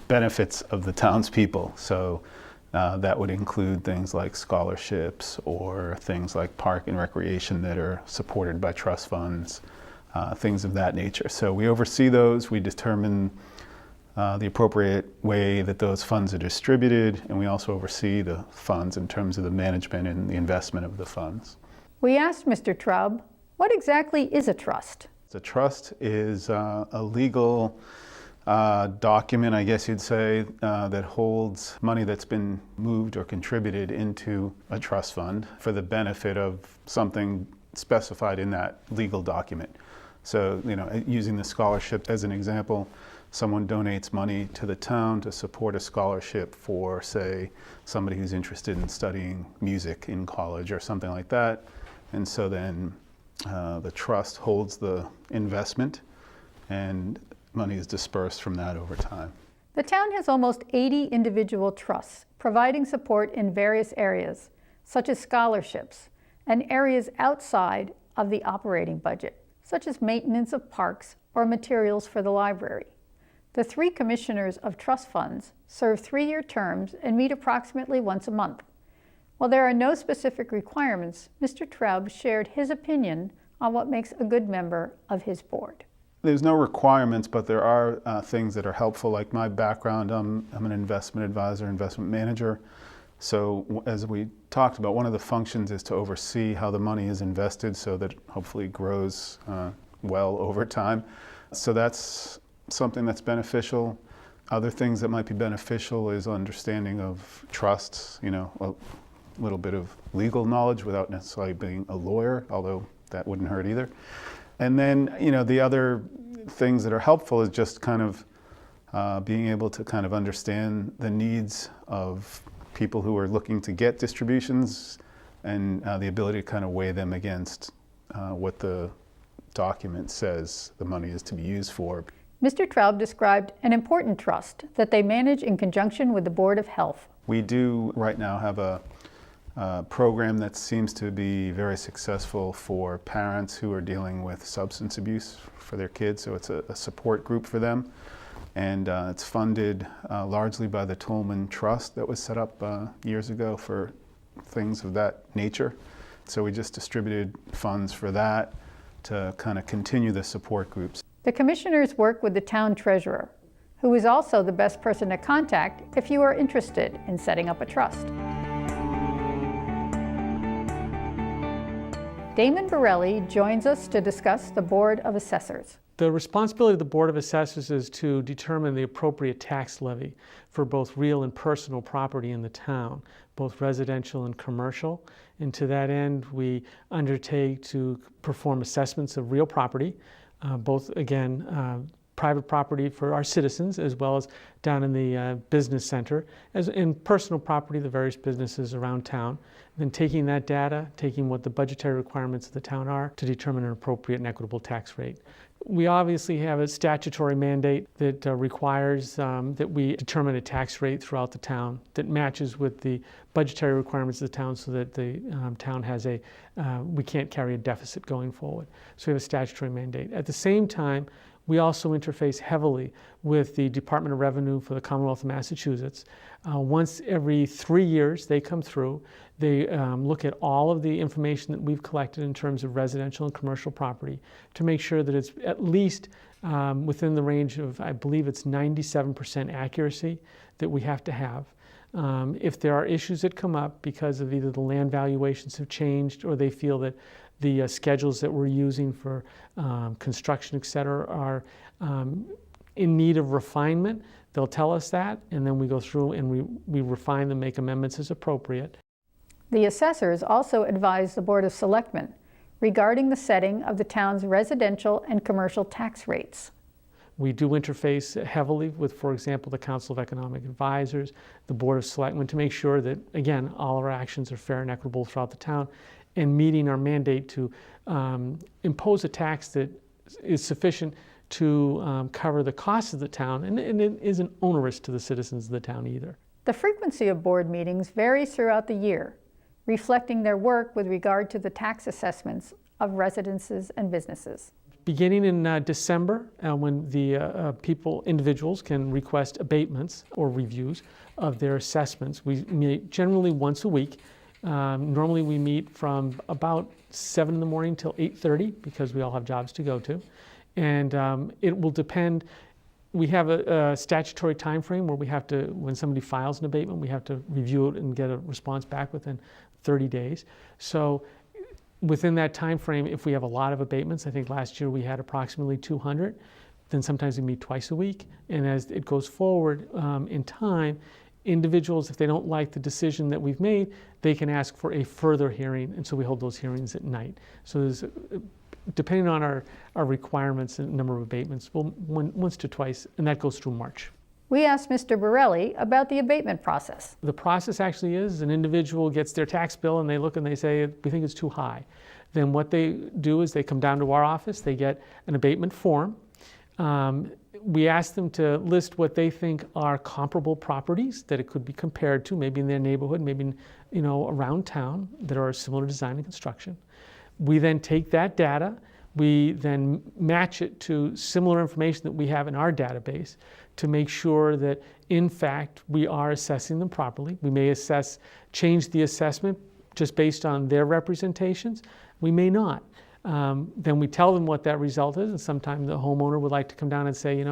benefits of the townspeople. So that would include things like scholarships or things like park and recreation that are supported by trust funds, things of that nature. So we oversee those, we determine the appropriate way that those funds are distributed, and we also oversee the funds in terms of the management and the investment of the funds. We asked Mr. Traub, what exactly is a trust? A trust is a legal document, I guess you'd say, that holds money that's been moved or contributed into a trust fund for the benefit of something specified in that legal document. So, using the scholarship as an example, someone donates money to the town to support a scholarship for, say, somebody who's interested in studying music in college or something like that. And so then the trust holds the investment and money is dispersed from that over time. The town has almost 80 individual trusts providing support in various areas, such as scholarships, and areas outside of the operating budget, such as maintenance of parks or materials for the library. The 3 commissioners of trust funds serve 3-year terms and meet approximately once a month. While there are no specific requirements, Mr. Traub shared his opinion on what makes a good member of his board. There's no requirements, but there are things that are helpful. Like my background, I'm an investment advisor, investment manager. So as we talked about, one of the functions is to oversee how the money is invested so that it hopefully grows well over time. So that's something that's beneficial. Other things that might be beneficial is understanding of trusts, a little bit of legal knowledge without necessarily being a lawyer, although that wouldn't hurt either. And then, the other things that are helpful is just kind of being able to kind of understand the needs of people who are looking to get distributions and the ability to kind of weigh them against what the document says the money is to be used for. Mr. Traub described an important trust that they manage in conjunction with the Board of Health. We do right now have a program that seems to be very successful for parents who are dealing with substance abuse for their kids. So it's a support group for them. And it's funded largely by the Tolman Trust that was set up years ago for things of that nature. So we just distributed funds for that to kind of continue the support groups. The commissioners work with the town treasurer, who is also the best person to contact if you are interested in setting up a trust. Damon Borelli joins us to discuss the Board of Assessors. The responsibility of the Board of Assessors is to determine the appropriate tax levy for both real and personal property in the town, both residential and commercial. And to that end, we undertake to perform assessments of real property, both, again, private property for our citizens, as well as down in the business center, as in personal property, the various businesses around town. Then taking that data, taking what the budgetary requirements of the town are to determine an appropriate and equitable tax rate. We obviously have a statutory mandate that requires that we determine a tax rate throughout the town that matches with the budgetary requirements of the town, so that the town has we can't carry a deficit going forward. So we have a statutory mandate. At the same time, we also interface heavily with the Department of Revenue for the Commonwealth of Massachusetts. Once every 3 years, they come through. They look at all of the information that we've collected in terms of residential and commercial property to make sure that it's at least within the range of, I believe it's 97% accuracy that we have to have. If there are issues that come up because of either the land valuations have changed, or they feel that the schedules that we're using for construction, et cetera, are in need of refinement, they'll tell us that, and then we go through and we refine them, make amendments as appropriate. The assessors also advise the Board of Selectmen regarding the setting of the town's residential and commercial tax rates. We do interface heavily with, for example, the Council of Economic Advisors, the Board of Selectmen, to make sure that, again, all our actions are fair and equitable throughout the town, and meeting our mandate to impose a tax that is sufficient to cover the costs of the town, and it isn't onerous to the citizens of the town either. The frequency of board meetings varies throughout the year, reflecting their work with regard to the tax assessments of residences and businesses. Beginning in December, when the individuals can request abatements or reviews of their assessments, we meet generally once a week. Normally we meet from about 7 in the morning till 8:30, because we all have jobs to go to. And it will depend. We have a statutory time frame where we have to, when somebody files an abatement, we have to review it and get a response back within 30 days. So within that time frame, if we have a lot of abatements, I think last year we had approximately 200, then sometimes we meet twice a week. And as it goes forward in time, individuals, if they don't like the decision that we've made, they can ask for a further hearing, and so we hold those hearings at night. So there's, depending on our requirements and number of abatements, we'll once to twice, and that goes through March. We asked Mr. Borelli about the abatement process. The process actually is an individual gets their tax bill and they look and they say, we think it's too high. Then what they do is they come down to our office, they get an abatement form. We ask them to list what they think are comparable properties that it could be compared to, maybe in their neighborhood, maybe around town, that are similar design and construction. We then take that data, we then match it to similar information that we have in our database to make sure that, in fact, we are assessing them properly. We may change the assessment just based on their representations. We may not. Then we tell them what that result is, and sometimes the homeowner would like to come down and say,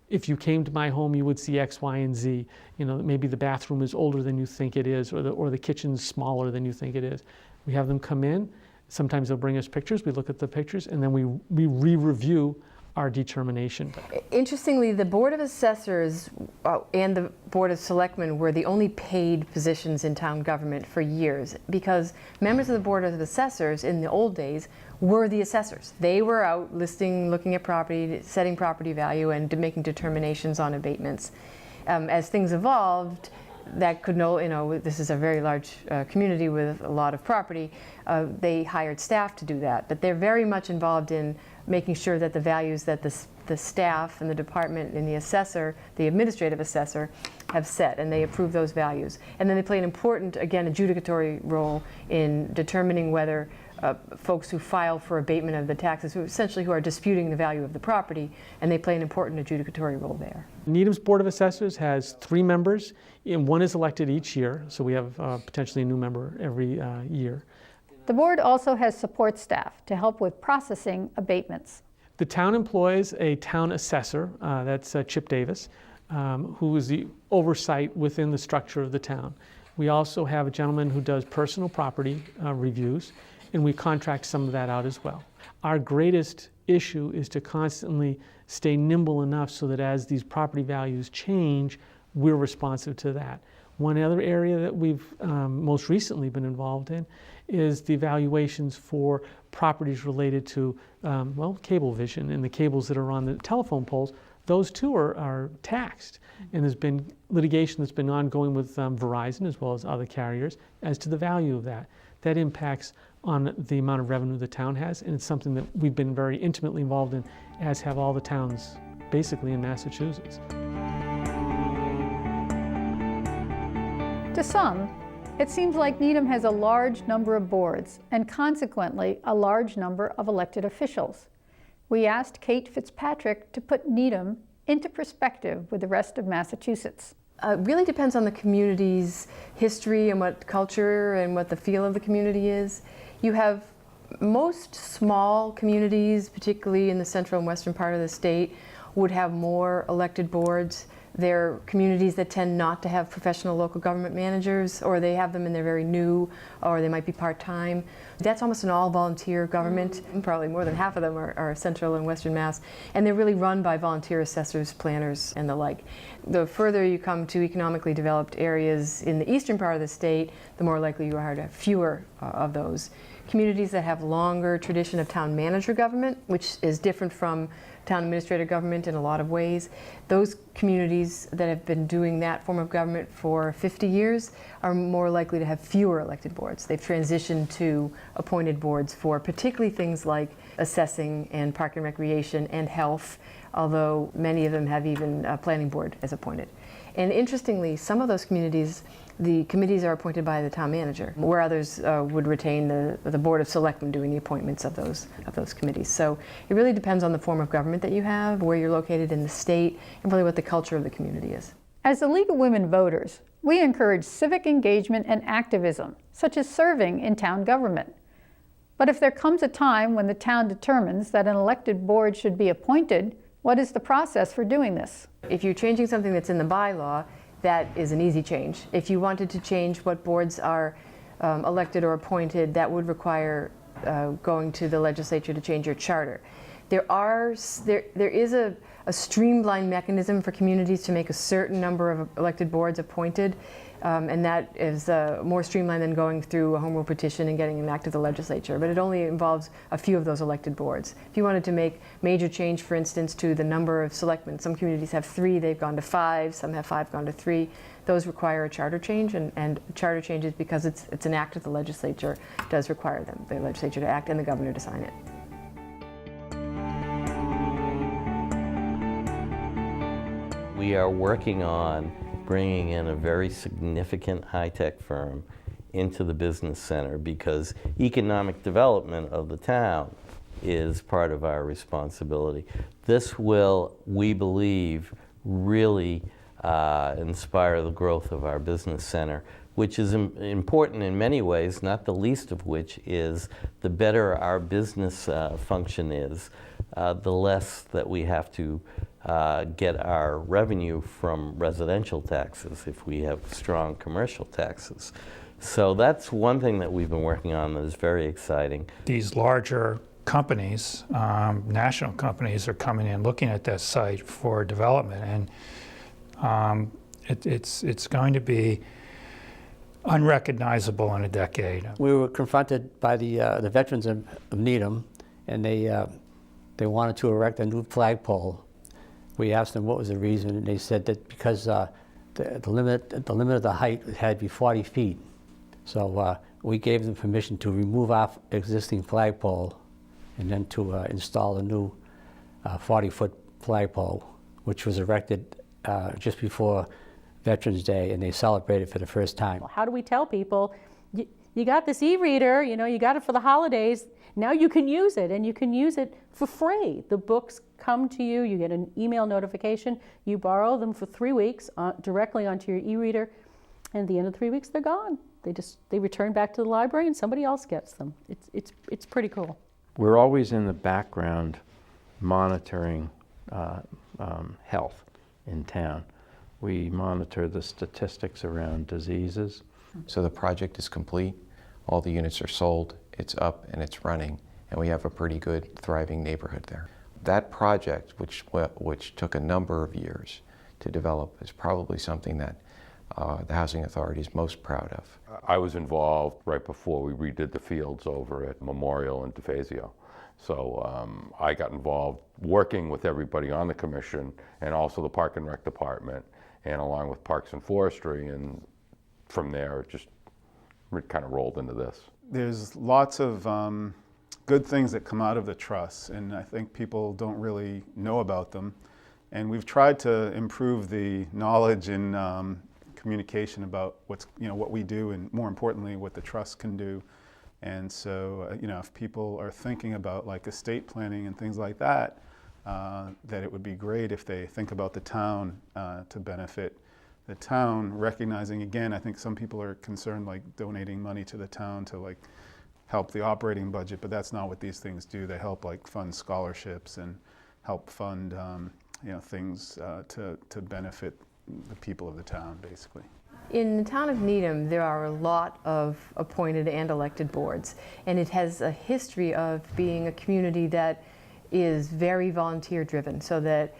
if you came to my home, you would see X, Y, and Z. Maybe the bathroom is older than you think it is, or the kitchen's smaller than you think it is. We have them come in. Sometimes they'll bring us pictures. We look at the pictures, and then we re-review our determination. Interestingly, the Board of Assessors and the Board of Selectmen were the only paid positions in town government for years, because members of the Board of Assessors in the old days were the assessors. They were out listing, looking at property, setting property value, and making determinations on abatements. As things evolved, that could this is a very large community with a lot of property. They hired staff to do that, but they're very much involved in making sure that the values that the staff and the department and the assessor, the administrative assessor, have set, and they approve those values. And then they play an important, again, adjudicatory role in determining whether folks who file for abatement of the taxes, who are disputing the value of the property, and they play an important adjudicatory role there. Needham's Board of Assessors has 3 members, and 1 is elected each year, so we have potentially a new member every year. The board also has support staff to help with processing abatements. The town employs a town assessor, that's Chip Davis, who is the oversight within the structure of the town. We also have a gentleman who does personal property reviews, and we contract some of that out as well. Our greatest issue is to constantly stay nimble enough so that as these property values change, we're responsive to that. One other area that we've most recently been involved in is the evaluations for properties related to, well, cable vision and the cables that are on the telephone poles. Those too are taxed. And there's been litigation that's been ongoing with Verizon as well as other carriers as to the value of that. That impacts on the amount of revenue the town has, and it's something that we've been very intimately involved in, as have all the towns basically in Massachusetts. To some, it seems like Needham has a large number of boards and consequently a large number of elected officials. We asked Kate Fitzpatrick to put Needham into perspective with the rest of Massachusetts. It really depends on the community's history and what culture and what the feel of the community is. You have most small communities, particularly in the central and western part of the state, would have more elected boards. They're communities that tend not to have professional local government managers, or they have them and they're very new, or they might be part-time. That's almost an all-volunteer government. Probably more than half of them are central and western Mass, and they're really run by volunteer assessors, planners, and the like. The further you come to economically developed areas in the eastern part of the state, the more likely you are to have fewer of those. Communities that have longer tradition of town manager government, which is different from town administrator government in a lot of ways. Those communities that have been doing that form of government for 50 years are more likely to have fewer elected boards. They've transitioned to appointed boards for particularly things like assessing and park and recreation and health, although many of them have even a planning board as appointed. And interestingly, some of those communities, the committees are appointed by the town manager, where others would retain the Board of Selectmen doing the appointments of those committees. So it really depends on the form of government that you have, where you're located in the state, and really what the culture of the community is. As the League of Women Voters, we encourage civic engagement and activism, such as serving in town government. But if there comes a time when the town determines that an elected board should be appointed, what is the process for doing this? If you're changing something that's in the bylaw, that is an easy change. If you wanted to change what boards are elected or appointed, that would require going to the legislature to change your charter. There is a streamlined mechanism for communities to make a certain number of elected boards appointed, and that is more streamlined than going through a home rule petition and getting an act of the legislature, but it only involves a few of those elected boards. If you wanted to make major change, for instance, to the number of selectmen, some communities have 3, they've gone to 5, some have 5 gone to 3, those require a charter change, and charter changes, because it's an act of the legislature, does require the legislature to act and the governor to sign it. We are working on bringing in a very significant high-tech firm into the business center, because economic development of the town is part of our responsibility. This will, we believe, really inspire the growth of our business center, which is important in many ways, not the least of which is the better our business function is, the less that we have to get our revenue from residential taxes if we have strong commercial taxes. So that's one thing that we've been working on that is very exciting. These larger companies, national companies, are coming in looking at that site for development, and it's going to be unrecognizable in a decade. We were confronted by the veterans of Needham, and they wanted to erect a new flagpole. We asked them what was the reason, and they said that because the limit of the height had to be 40 feet. So we gave them permission to remove our existing flagpole and then to install a new 40-foot flagpole, which was erected just before Veterans Day, and they celebrated for the first time. How do we tell people, you got this e-reader, you got it for the holidays, now you can use it, and you can use it for free. The books come to you, you get an email notification, you borrow them for 3 weeks directly onto your e-reader, And at the end of 3 weeks, they're gone. They return back to the library and somebody else gets them. It's pretty cool. We're always in the background monitoring health in town. We monitor the statistics around diseases. So the project is complete, all the units are sold, it's up and it's running, and we have a pretty good, thriving neighborhood there. That project, which took a number of years to develop, is probably something that the Housing Authority is most proud of. I was involved right before we redid the fields over at Memorial and DeFazio. So I got involved working with everybody on the commission and also the Park and Rec Department and along with Parks and Forestry, and from there it just kind of rolled into this. There's lots of good things that come out of the trusts, and I think people don't really know about them. And we've tried to improve the knowledge and communication about what we do, and more importantly, what the trust can do. And so, if people are thinking about like estate planning and things like that, that it would be great if they think about the town to benefit the town, recognizing, again, I think some people are concerned like donating money to the town to like help the operating budget, but that's not what these things do. They help like fund scholarships and help fund things to benefit the people of the town, basically. In the town of Needham, there are a lot of appointed and elected boards, and it has a history of being a community that is very volunteer-driven, so that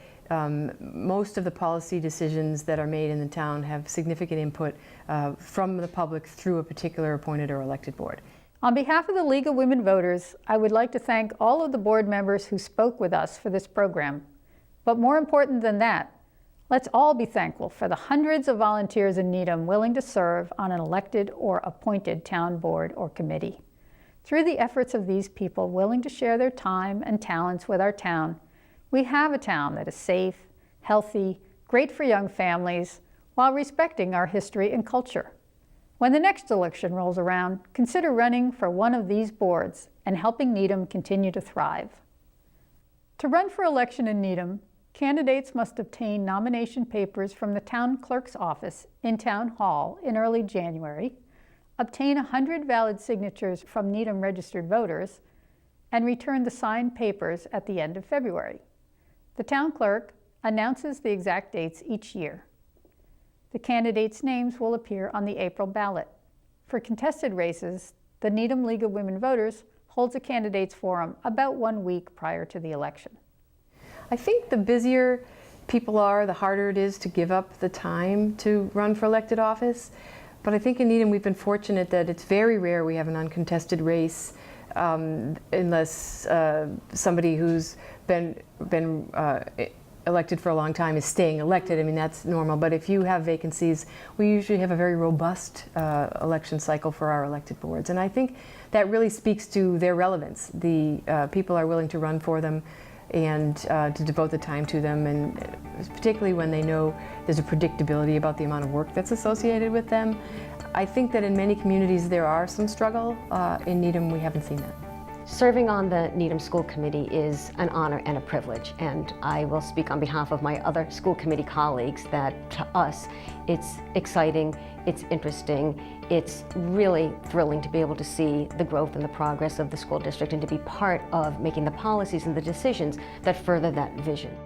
most of the policy decisions that are made in the town have significant input from the public through a particular appointed or elected board. On behalf of the League of Women Voters, I would like to thank all of the board members who spoke with us for this program. But more important than that, let's all be thankful for the hundreds of volunteers in Needham willing to serve on an elected or appointed town board or committee. Through the efforts of these people willing to share their time and talents with our town, we have a town that is safe, healthy, great for young families, while respecting our history and culture. When the next election rolls around, consider running for one of these boards and helping Needham continue to thrive. To run for election in Needham, candidates must obtain nomination papers from the town clerk's office in Town Hall in early January, obtain 100 valid signatures from Needham registered voters, and return the signed papers at the end of February. The town clerk announces the exact dates each year. The candidates' names will appear on the April ballot. For contested races, the Needham League of Women Voters holds a candidates forum about 1 week prior to the election. I think the busier people are, the harder it is to give up the time to run for elected office. But I think in Needham we've been fortunate that it's very rare we have an uncontested race unless somebody who's been elected for a long time is staying elected. I mean, that's normal. But if you have vacancies, we usually have a very robust election cycle for our elected boards. And I think that really speaks to their relevance. The people are willing to run for them and to devote the time to them, and particularly when they know there's a predictability about the amount of work that's associated with them. I think that in many communities there are some struggle. In Needham we haven't seen that. Serving on the Needham School Committee is an honor and a privilege, and I will speak on behalf of my other school committee colleagues that to us it's exciting, it's interesting, it's really thrilling to be able to see the growth and the progress of the school district and to be part of making the policies and the decisions that further that vision.